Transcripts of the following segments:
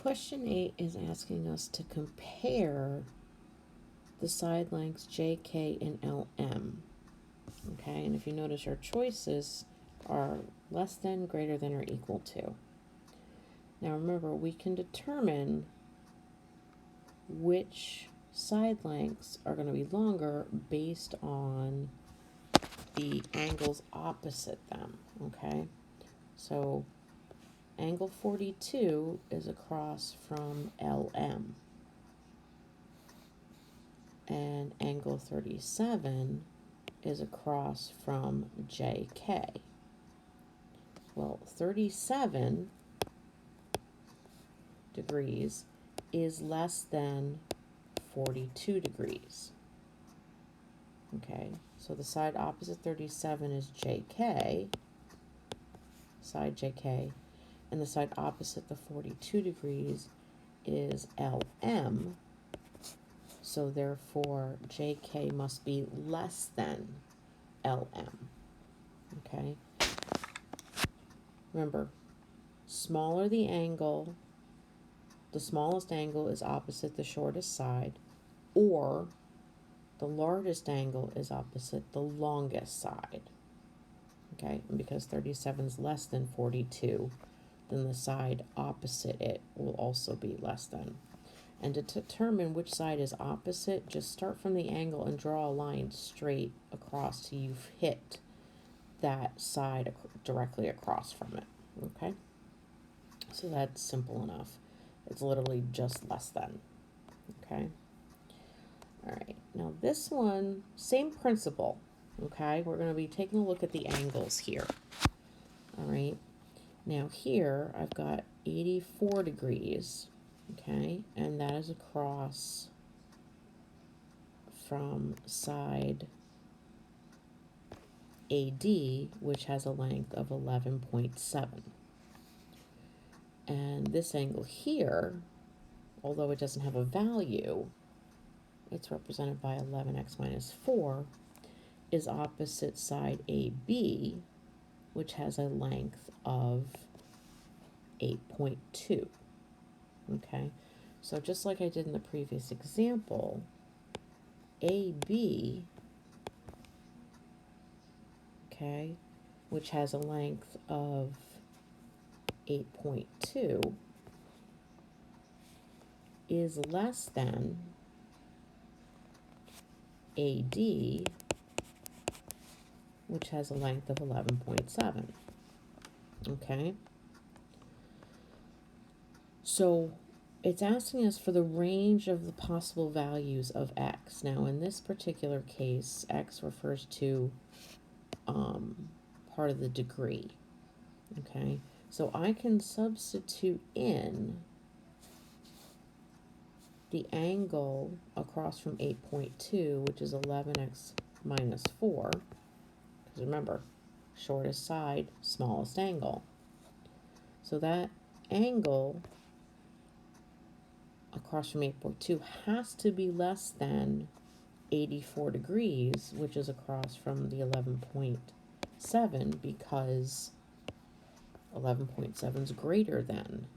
Question 8 is asking us to compare the side lengths JK and LM. Okay, and if you notice, our choices are less than, greater than, or equal to. Now remember, we can determine which side lengths are going to be longer based on the angles opposite them. Okay, so angle 42 is across from LM, and angle 37 is across from JK. Well, 37 degrees is less than 42 degrees. Okay, so the side opposite 37 is JK, side JK, and the side opposite the 42 degrees is LM, so therefore JK must be less than LM. Okay, remember, smaller the angle, the smallest angle is opposite the shortest side, or the largest angle is opposite the longest side. Okay, and because 37 is less than 42, then the side opposite it will also be less than. And to determine which side is opposite, just start from the angle and draw a line straight across till you've hit that side directly across from it. Okay, so that's simple enough. It's literally just less than. Okay, all right, now this one, same principle. Okay, we're going to be taking a look at the angles here. All right, now here I've got 84 degrees, okay, and that is across from side AD, which has a length of 11.7. And this angle here, although it doesn't have a value, it's represented by 11x minus 4, is opposite side AB, which has a length of 8.2. Okay, so just like I did in the previous example, AB, okay, which has a length of 8.2, is less than AD, which has a length of 11.7. Okay, so it's asking us for the range of the possible values of x. Now in this particular case, x refers to part of the degree. Okay, so I can substitute in the angle across from 8.2, which is 11x minus 4, because remember, shortest side, smallest angle. So that angle across from 8.2 has to be less than 84 degrees, which is across from the 11.7, because 11.7 is greater than.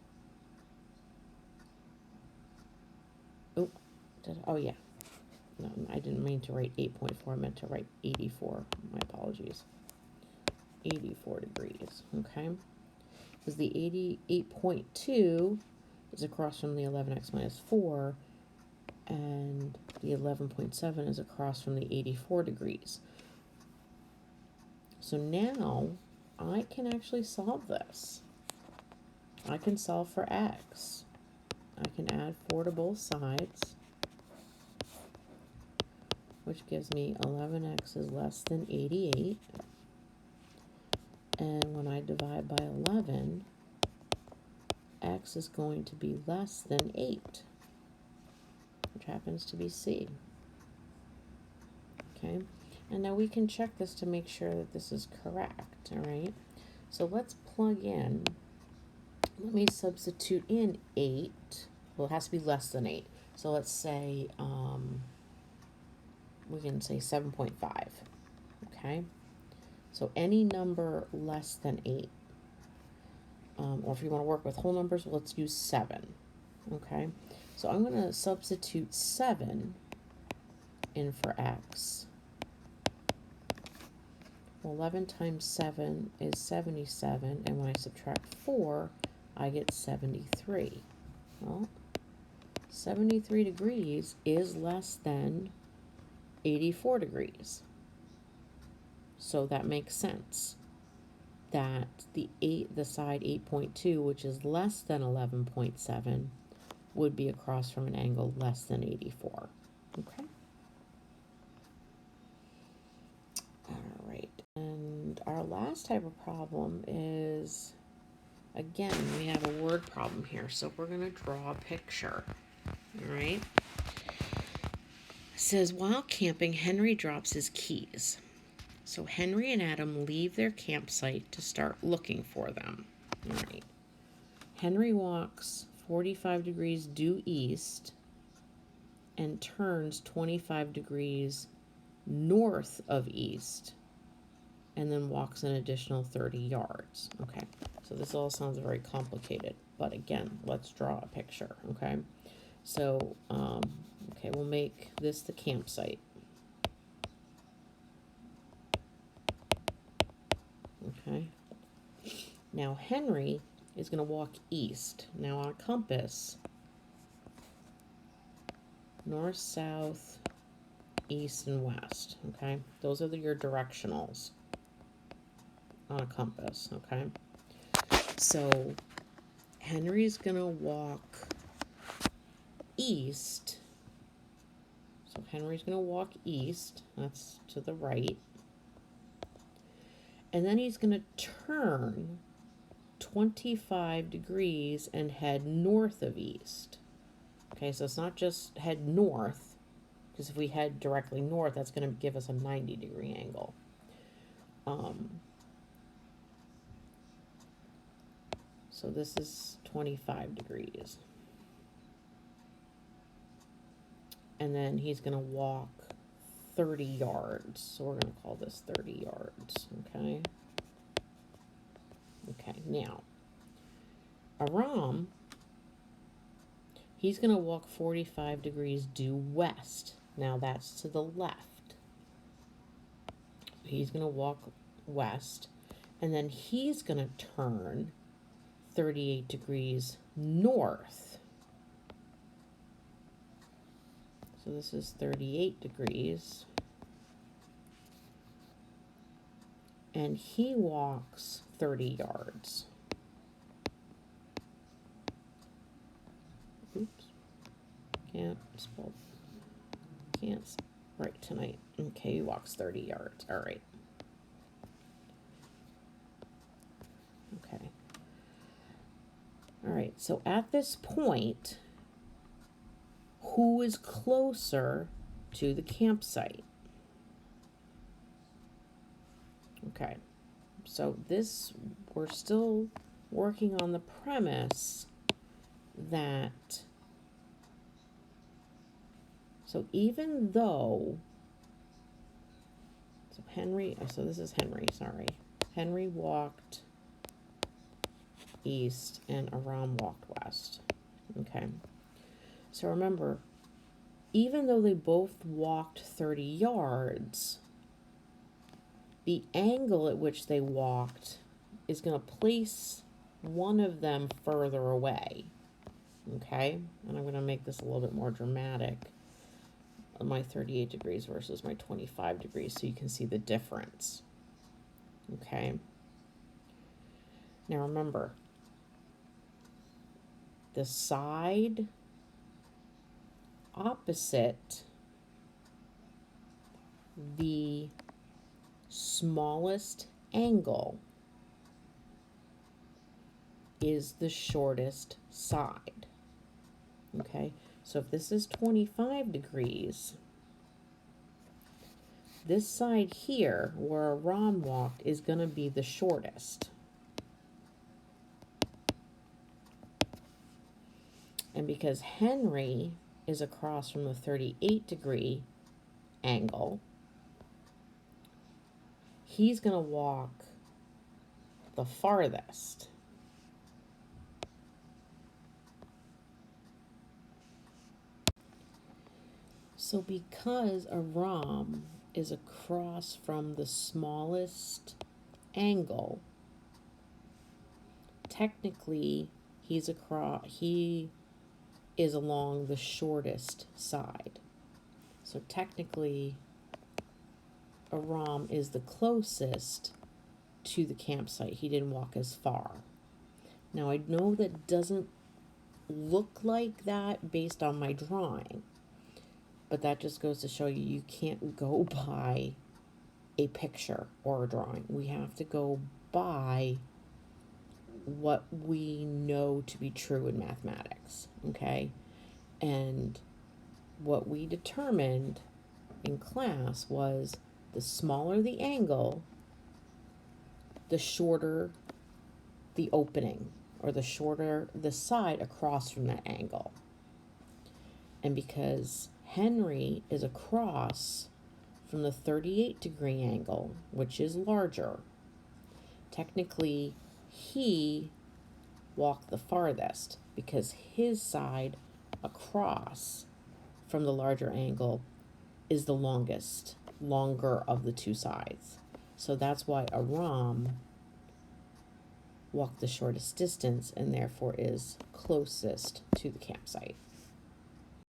Oh yeah. No, I didn't mean to write 8.4, I meant to write 84. My apologies. 84 degrees, okay? Because the 88.2 is across from the 11x minus 4, and the 11.7 is across from the 84 degrees. So now I can actually solve this. I can solve for x. I can add 4 to both sides, which gives me 11x is less than 88. And when I divide by 11, x is going to be less than 8, which happens to be C. Okay, and now we can check this to make sure that this is correct, all right? So let's plug in. Let me substitute in 8. Well, it has to be less than 8. So let's say, we can say 7.5, okay? So any number less than 8, or if you want to work with whole numbers, let's use 7, Okay, so I'm going to substitute 7 in for x. 11 times 7 is 77, and when I subtract 4, I get 73. Well, 73 degrees is less than 84 degrees. So that makes sense that the side 8.2, which is less than 11.7, would be across from an angle less than 84. Okay? All right. And our last type of problem is, again, we have a word problem here. So we're going to draw a picture. All right? It says, while camping, Henry drops his keys. So Henry and Adam leave their campsite to start looking for them. All right. Henry walks 45 degrees due east and turns 25 degrees north of east and then walks an additional 30 yards. Okay, so this all sounds very complicated, but again, let's draw a picture. Okay, so okay, we'll make this the campsite. Okay, now Henry is going to walk east. Now on a compass, north, south, east, and west. Okay, those are your directionals on a compass. Okay, so Henry's gonna walk east. So Henry's gonna walk east. That's to the right. And then he's gonna turn 25 degrees and head north of east. Okay, so it's not just head north, because if we head directly north, that's going to give us a 90-degree angle. So this is 25 degrees. And then he's going to walk 30 yards. So we're going to call this 30 yards, okay? Okay, now, Aram, he's going to walk 45 degrees due west. Now that's to the left. He's going to walk west, and then he's going to turn 38 degrees north. So this is 38 degrees. And he walks 30 yards. Oops. Can't write tonight. Okay, he walks 30 yards. All right. Okay. All right, so at this point, who is closer to the campsite? Okay, so this, we're still working on the premise that, so even though, so this is Henry, sorry. Henry walked east and Aram walked west. Okay, so remember, even though they both walked 30 yards, the angle at which they walked is going to place one of them further away. Okay, and I'm going to make this a little bit more dramatic. My 38 degrees versus my 25 degrees, so you can see the difference. Okay, now remember, the side opposite the smallest angle is the shortest side. Okay, so if this is 25 degrees, this side here where Aram walked is going to be the shortest. And because Henry is across from the 38-degree angle, he's going to walk the farthest. So because Aram is across from the smallest angle, technically he is along the shortest side. So technically Aram is the closest to the campsite. He didn't walk as far. Now I know that doesn't look like that based on my drawing, but that just goes to show you you can't go by a picture or a drawing. We have to go by what we know to be true in mathematics, okay? And what we determined in class was the smaller the angle, the shorter the opening, or the shorter the side across from that angle. And because Henry is across from the 38-degree angle, which is larger, technically he walked the farthest because his side across from the larger angle is the longer of the two sides. So that's why Aram walked the shortest distance and therefore is closest to the campsite.